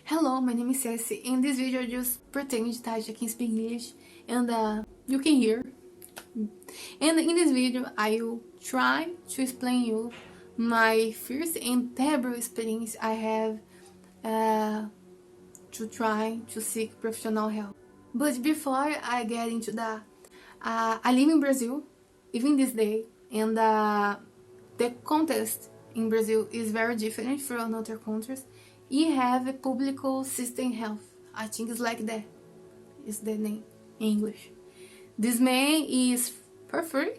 Hello, my name is Cecy. In this video, I just pretend that I can speak English and you can hear. And in this video, I will try to explain you my first and terrible experience I have to try to seek professional help. But before I get into that, I live in Brazil, even this day, and the context in Brazil is very different from other countries. You have a public system health. I think it's like that. Is the name in English. This man is for free.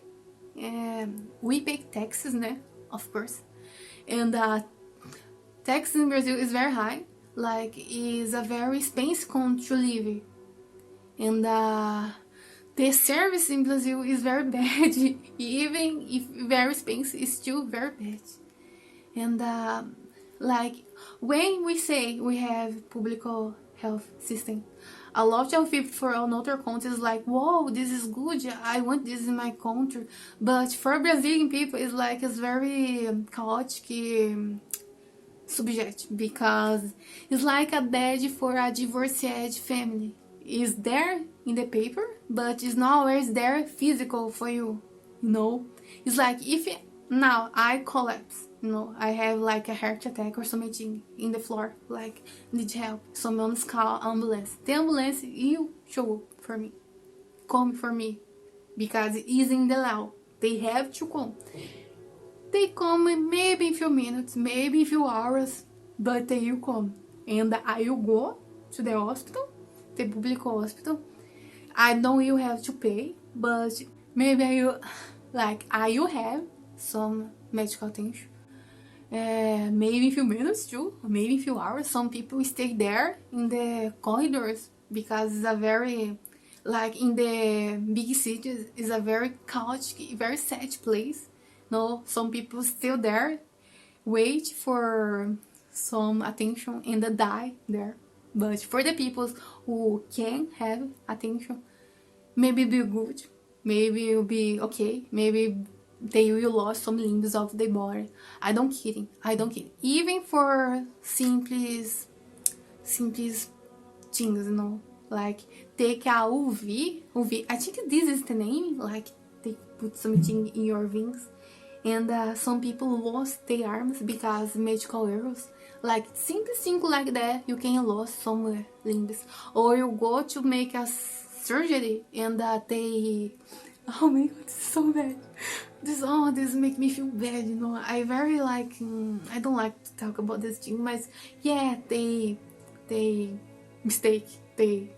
We pay taxes, né? Of course. And tax in Brazil is very high. Like, is a very expensive country to live. And the service in Brazil is very bad. Even if very expensive, it's still very bad. And like, when we say we have public health system, a lot of people from other countries like, whoa, this is good, I want this in my country. But for Brazilian people, it's like, it's very chaotic subject, because it's like a badge for a divorced family. It's there in the paper, but it's not always there physical for you, you know? It's like, if now I collapse, you know, I have like a heart attack or something in the floor, like, need help, someone's call ambulance. The ambulance will show up for me, come for me, because it is in the law. They have to come. They come maybe in few minutes, maybe in few hours, but they will come. And I will go to the hospital, the public hospital. I don't will have to pay, but maybe I will have some medical attention. Maybe a few minutes too, maybe a few hours. Some people stay there in the corridors because it's a very, like, in the big cities, it's a very chaotic, very sad place. No, some people still there, wait for some attention and die there. But for the people who can have attention, maybe it'll be good, maybe it'll be okay, maybe they will lose some limbs of the body. I don't kidding. Even for simple things, you know, like take a UV. I think this is the name. Like, they put something in your veins, and some people lost their arms because medical errors. Like, simple thing like that, you can lose some limbs, or you go to make a surgery and they. Oh my god, this is so bad. This make me feel bad, you know. I very like, I don't like to talk about this thing, but yeah, they mistake, they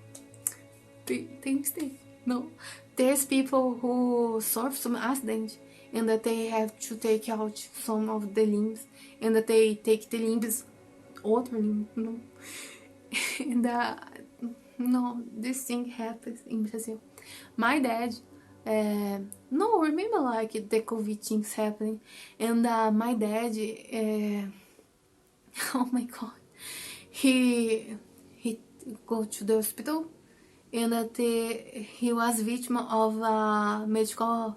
mistake. No, there's people who suffer some accident and that they have to take out some of the limbs, and that they take the limbs, other limb, you know. And no, this thing happens in Brazil. My dad. No, remember like the COVID things happening, and my dad, oh my god, he go to the hospital, and he was victim of a medical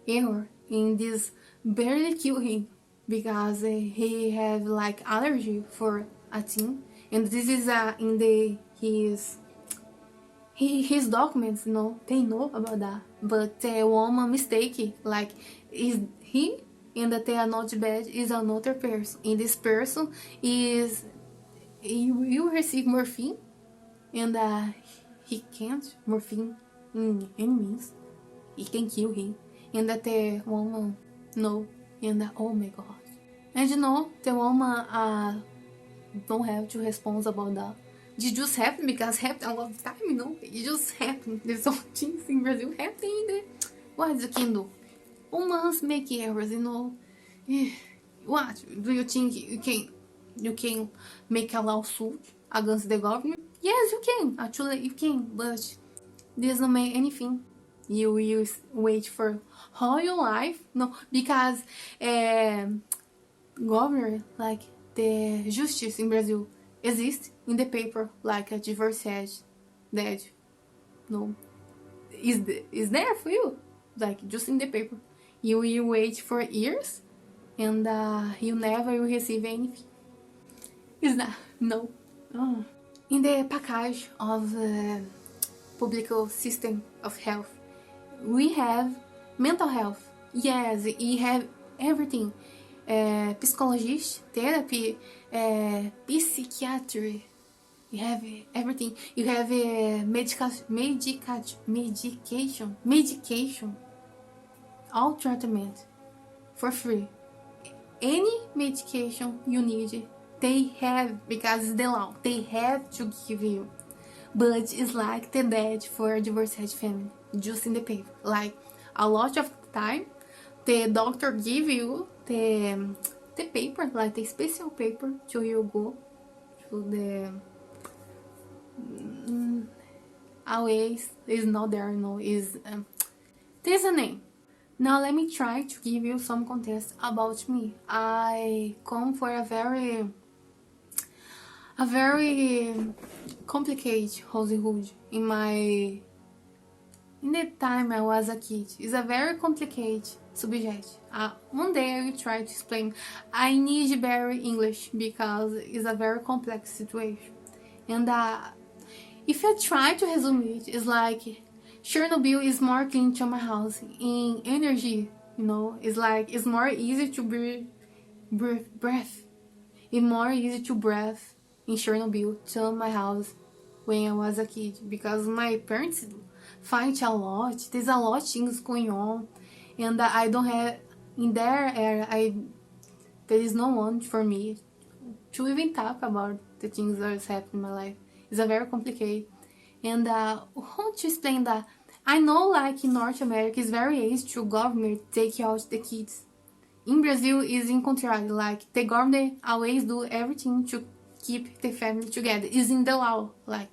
error, and this barely killed him because he have like allergy for a thing, and this is in his documents, you know, they know about that. But the woman mistake, like, is he and that they are not bad, is another person. And this person is, he will receive morphine, and he can't morphine in any means. It can kill him. And that the woman no, and oh my god. And you know, the woman don't have to respond about that. It just happened because it happened a lot of time, you know. It just happened. There's some things in Brazil happening. What you can do? Humans make errors, you know. What do you think you can make a lawsuit against the government? Yes, you can. Actually, you can, but this doesn't make anything. You will wait for all your life, no, because government, like the justice in Brazil, exists in the paper, like a divorced dad. No, is there for you, like, just in the paper. You will wait for years, and you never will receive anything. Is that no? Oh. In the package of public system of health, we have mental health. Yes, we have everything. Psychologist, therapy, psychiatry. You have everything. You have medication, all treatment for free. Any medication you need, they have, because it's the law, they have to give you. But it's like the debt for divorced family, just in the paper. Like a lot of time, the doctor give you the paper, like the special paper, to you go to the always is not there, no, is there's a name. Now let me try to give you some context about me. I come for a very complicated childhood in the time I was a kid. It's a very complicated subject. One day I will try to explain. I need very English because it's a very complex situation. And if I try to resume it, it's like Chernobyl is more clean to my house in energy, you know. It's like it's more easy to breathe. It's more easy to breathe in Chernobyl to my house when I was a kid, because my parents fight a lot. There's a lot of things going on, and I don't have in their area. There is no one for me to even talk about the things that has happened in my life. It's a very complicated. And how to explain that? I know, like in North America, it's very easy to government take out the kids. In Brazil, is in contrary. Like the government always do everything to keep the family together. It's in the law. Like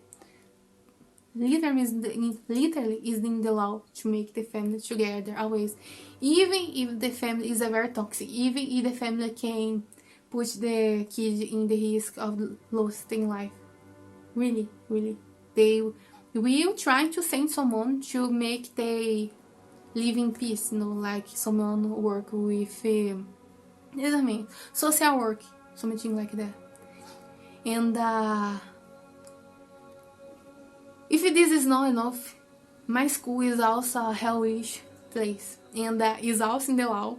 literally is in the law to make the family together always. Even if the family is a very toxic. Even if the family can put the kid in the risk of losing life. Really, really. They will try to send someone to make they live in peace, you know, like someone work with, social work, something like that. And if this is not enough, my school is also a hellish place, and is also in the law.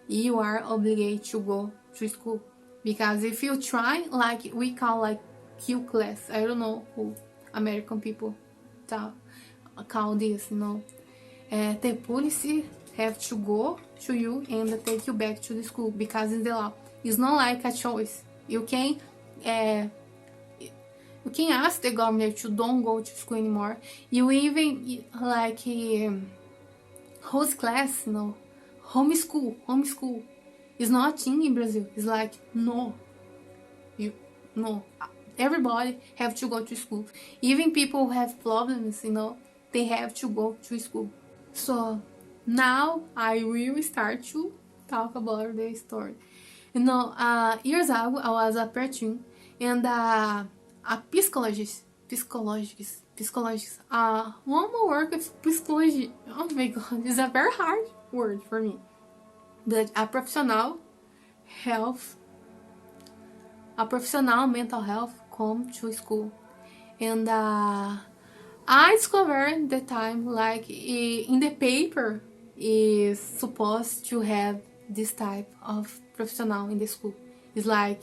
You are obligated to go to school, because if you try, like we call like Q class, I don't know who American people call this, you know. The police have to go to you and take you back to the school, because in the law it's not like a choice. You can ask the government to don't go to school anymore. You even like host class, you know, homeschool is not a thing in Brazil. It's like no, everybody have to go to school. Even people who have problems, you know, they have to go to school. So now I will start to talk about the story. You know, years ago I was a preteen, and a psychologist, one more work with psychology. Oh my god, it's a very hard word for me. But a professional mental health come to school, and I discovered the time, like in the paper is supposed to have this type of professional in the school. It's like,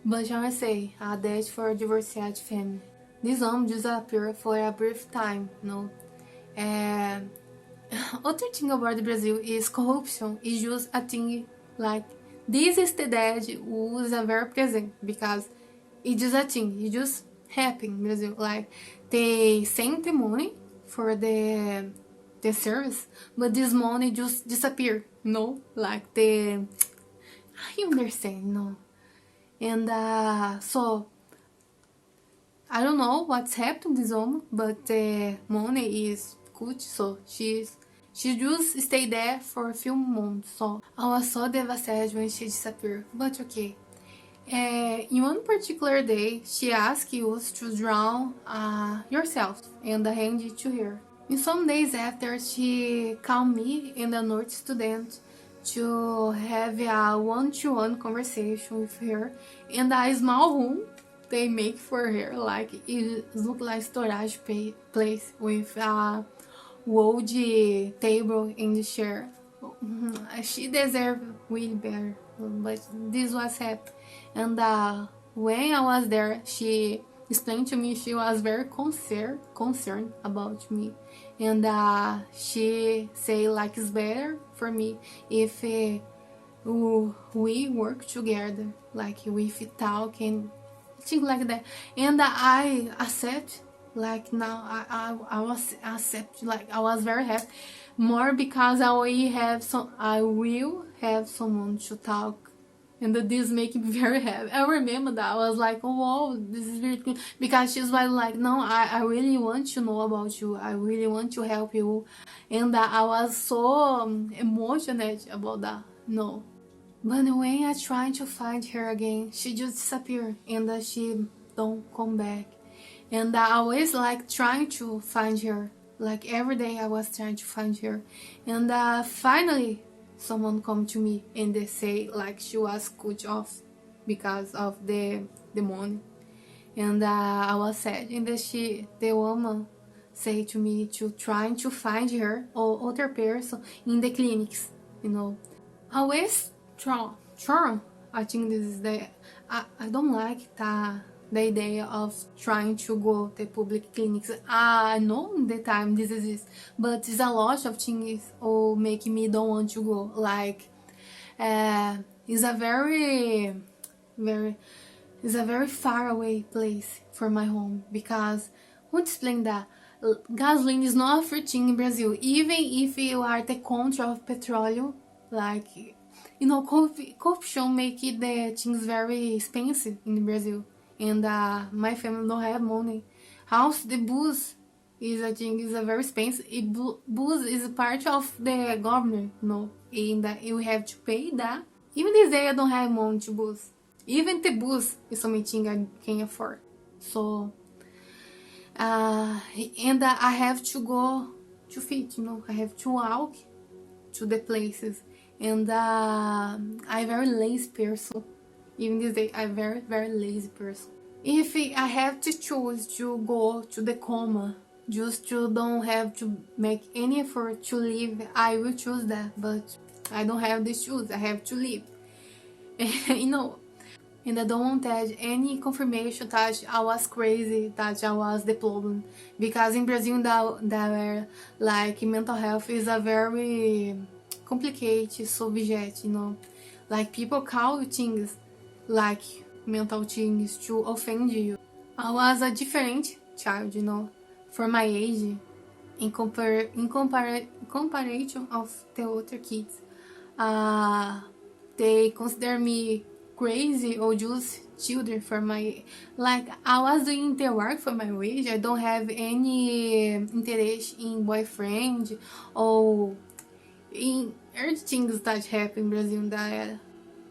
but I say, a debt for divorced family. This home disappeared for a brief time, you know. Other thing about Brazil is corruption is just a thing, like this is the debt who is a very present, because it's just a thing, it just happen in Brazil. Like they send the money for the service, but this money just disappear, you know, like I understand, you know. And so I don't know what's happened to this woman, but the money is good, so she just stayed there for a few months. So I was so devastated when she disappeared, but okay. In one particular day, she asked us to draw yourself and hand it to her. In some days after, she called me and another student to have a one-to-one conversation with her in a small room they make for her, like it look like storage place with a wood table in the chair. She deserved way better, but this was happened. And when I was there, she explained to me she was very concerned about me, and she say like it's better for me if we work together, like we talk and things like that. And I accept, like now I was accept, like I was very happy, more because I will have someone to talk, and this make me very happy. I remember that I was like, oh wow, this is very good, because she's like, no, I really want to know about you, I really want to help you. And I was so emotional about that. No, but when I tried to find her again, she just disappeared, and she don't come back. And I always like trying to find her, like every day I was trying to find her. And finally someone come to me and they say like she was cut off because of the money. And I was sad, and the woman say to me to trying to find her or other person in the clinics, you know. I always try. I think this is I don't like the idea of trying to go to public clinics. I know the time this is, but it's a lot of things or make me don't want to go. Like, it's a very far away place from my home, because I want to explain that gasoline is not a free thing in Brazil. Even if you are the contra of petrol, like, you know, corruption make it the things very expensive in Brazil. And my family don't have money. House, the bus is, I think, is a very expensive. Bus is part of the government, you know, and you have to pay that. Even this day I don't have money to bus. Even the bus is something I can afford. So, and I have to go to fit, you know, I have to walk to the places. And I'm a very lazy person. Even this day, I'm very, very lazy person. If I have to choose to go to the coma, just to don't have to make any effort to live, I will choose that. But I don't have this choice. I have to live. You know, and I don't want that any confirmation that I was crazy, that I was the problem. Because in Brazil, that like mental health is a very complicated subject, you know. Like people call things like mental things to offend you. I was a different child, you know, for my age, in comparison of the other kids. They consider me crazy or just children for my, like I was doing the work for my age. I don't have any interest in boyfriend or in other things that happen in Brazil that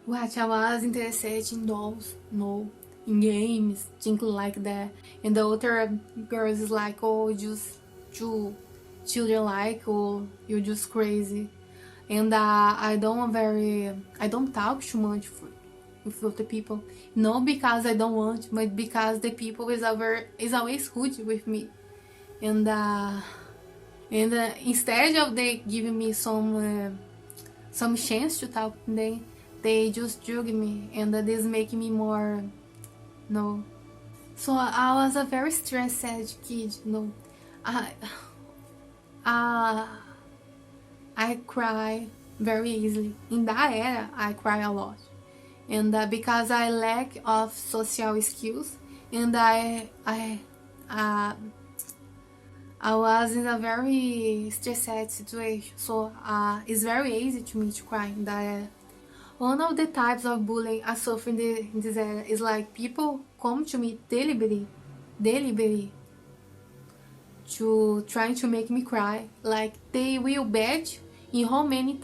what I was interested in dolls, no, in games, things like that. And the other girls is like, oh, just two children like, oh, you're just crazy. And I don't talk too much with other people. Not because I don't want, but because the people is always rude with me. And instead of they giving me some chance to talk to them, they just judge me, and this make me more, no. So I was a very stressed kid, you know. I cry very easily. In that era, I cry a lot, and because I lack of social skills, and I was in a very stressed situation. So it's very easy to me to cry in that era. One of the types of bullying I suffer in this era is like people come to me deliberately to trying to make me cry. Like they will bet in how many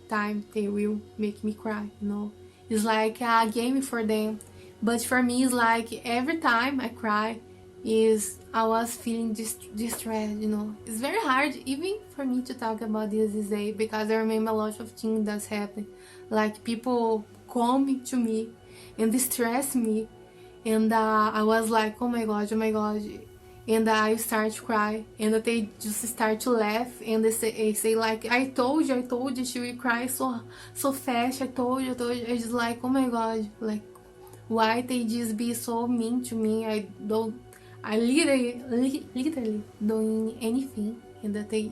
times they will make me cry, you know. It's like a game for them. But for me, it's like every time I cry, is I was feeling distressed, you know. It's very hard even for me to talk about this day because I remember a lot of things that's happened. Like people come to me and distress me, and I was like, oh my god, oh my god. And I start to cry, and they just start to laugh, and they say like, I told you, she will cry so fast. I told you. I just like, oh my god, like, why they just be so mean to me? I literally doing anything, and that they,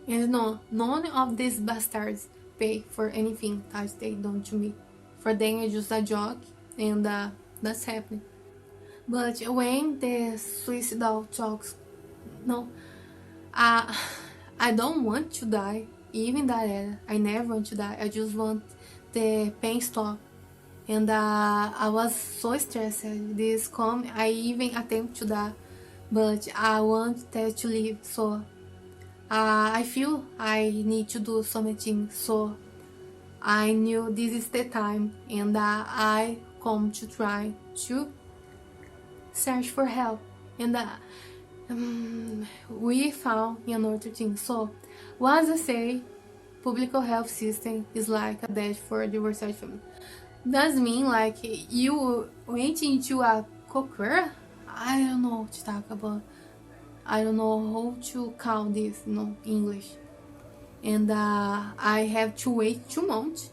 and no, none of these bastards pay for anything that they done to me. For them, it's just a joke, and that's happening. But when the suicidal talks, no, uh, I don't want to die. Even that, I never want to die. I just want the pain stop. And I was so stressed. This come, I even attempt to die, but I want that to live. So I feel I need to do something. So I knew this is the time, and I come to try to search for help. And we found another thing. So once I say public health system is like a dash for diversity family. Does mean like you went into a cooker? I don't know what to talk about. I don't know how to count this, no English. And I have to wait 2 months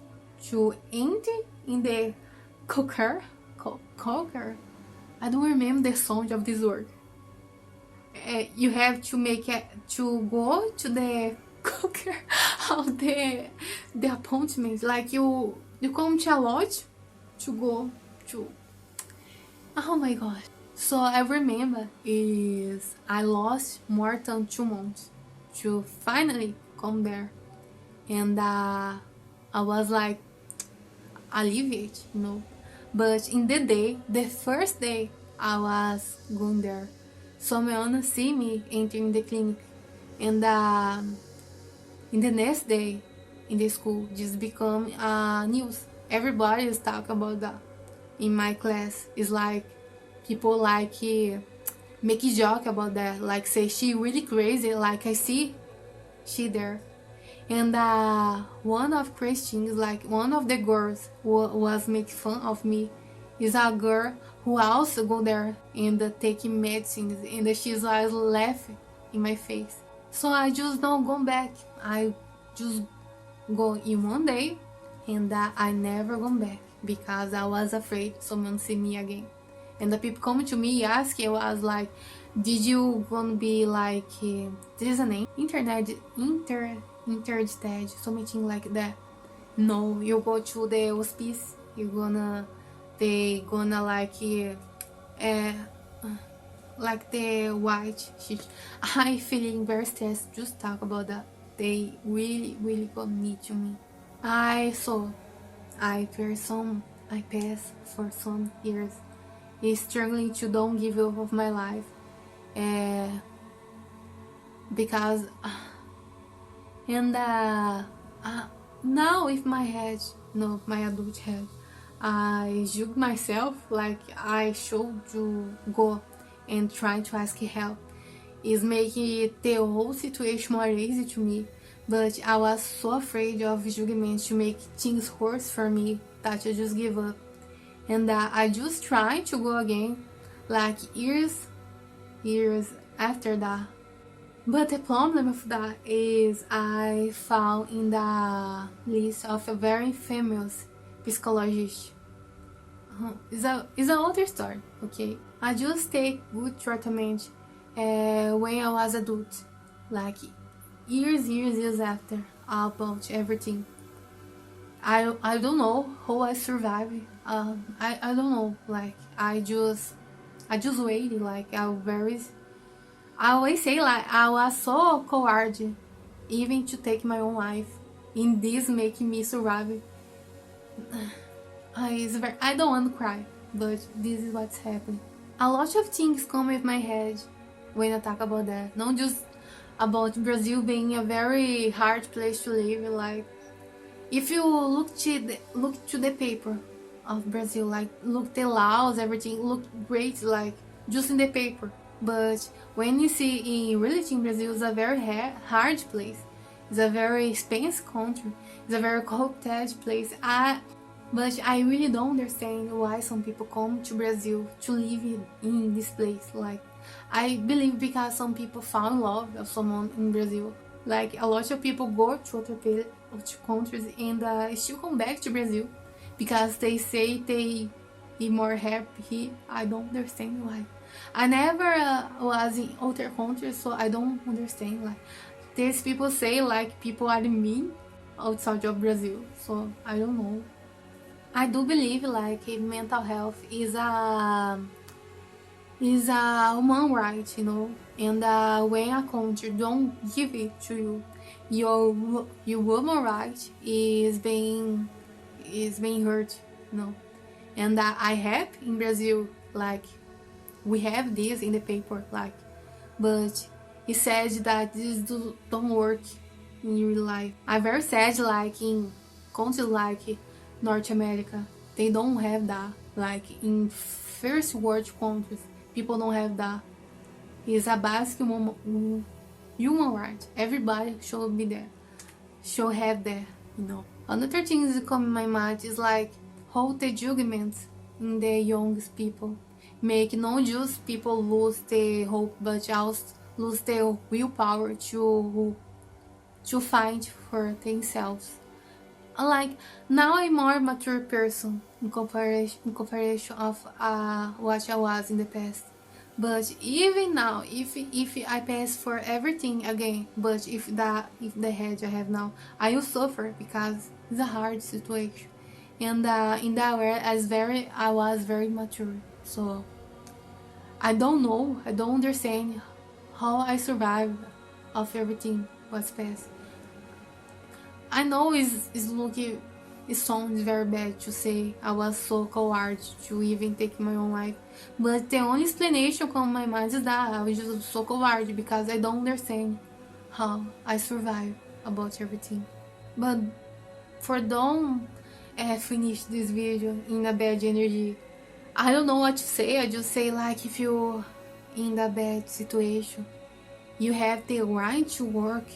to enter in the cooker. Cooker. I don't remember the sound of this word. You have to make it to go to the cooker of the appointment. Like you come to a lodge to go to. Oh my god. So I remember is I lost more than 2 months to finally come there, and I was like alleviated, you know. But in the day, the first day I was going there, someone see me entering the clinic, and in the next day in the school just become news. Everybody is talking about that. In my class, it's like people like make a joke about that, like say she really crazy. Like I see she there, and one of Christians, like one of the girls who was making fun of me, is a girl who also go there and taking medicines, and she's like laughing in my face. So I just don't go back. I just go in one day, and I never go back because I was afraid someone see me again. And the people coming to me asking, I was like, did you gonna be like, this is a name? Internet, something like that. No, you go to the hospice, they gonna like the white shit. I feeling very stressed just talk about that. They really got me to me. I passed for some years struggling to don't give up of my life, because and now with my head, no, my adult head, I judge myself like I should to go and try to ask help. Is making the whole situation more easy to me, but I was so afraid of judgment to make things worse for me that I just give up. And I just try to go again, like years after that. But the problem of that is I found in the list of a very famous psychologist. It's a other story, okay? I just take good treatment when I was adult, like years after, about everything. I don't know how I survived. I don't know. Like I just waited. Like I always say like I was so cowardly, even to take my own life. In this making me survive. I don't want to cry, but this is what's happening. A lot of things come with my head when I talk about that. Not just about Brazil being a very hard place to live. Like if you look to the paper of Brazil, like look the laws, everything look great. Like just in the paper. But when you see in reality in Brazil, it's a very hard place. It's a very expensive country. It's a very corrupted place. But I really don't understand why some people come to Brazil to live in this place. Like, I believe because some people fall in love with someone in Brazil. Like, a lot of people go to other countries and still come back to Brazil because they say they be more happy. I don't understand why. I never was in other countries, so I don't understand. Like, these people say like people are mean outside of Brazil, so I don't know. I do believe like mental health is a human right, you know. And when a country don't give it to you, your human right is being hurt, you know. And I have in Brazil, like, we have this in the paper, like, but it says that this don't work in real life. I'm very sad, like, in countries like North America, they don't have that. Like, in first world countries, people don't have that. It's a basic human right. Everybody should be there, should have that, you know. Another thing that come in my mind is like how the judgments in the youngest people make not just people lose the hope, but also lose the willpower to fight for themselves. Like, now I'm more mature person in comparison of what I was in the past. But even now, if I pass for everything again, but if the head I have now, I will suffer because it's a hard situation. And in that way, I was very mature. So I don't know, I don't understand how I survived of everything was past. I know it sounds very bad to say I was so coward to even take my own life, but the only explanation from my mind is that I was just so coward because I don't understand how I survived about everything. But for don't finish this video in a bad energy, I don't know what to say. I just say like, if you're in a bad situation, you have the right to work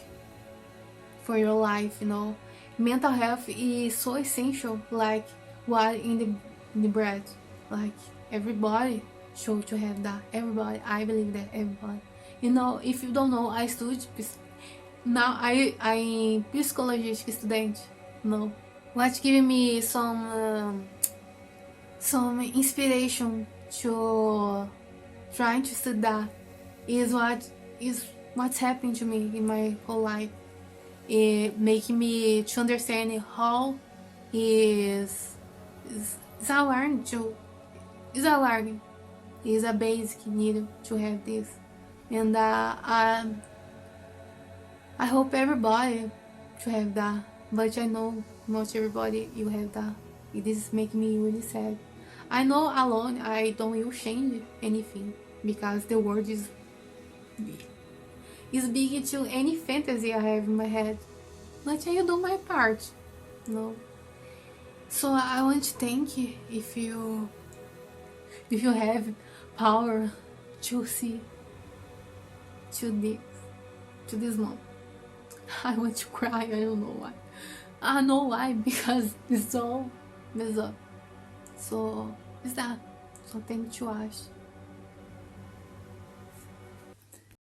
for your life, you know. Mental health is so essential, like what in the bread. Like, everybody should to have that. Everybody, I believe that everybody. You know, if you don't know, I study now. I'm psychologist student. You know, what's giving me some inspiration to trying to study is what's happening to me in my whole life. It making me to understand how is alarming is a basic need to have this. And I hope everybody to have that, but I know not everybody you have that. This is making me really sad. I know alone I don't will change anything because the world is big to any fantasy I have in my head, but I will do my part, you know. So I want to thank you if you have power to see to this moment. I want to cry. I don't know why. I know why, because it's all messed up. So it's that. So thank you, Ash.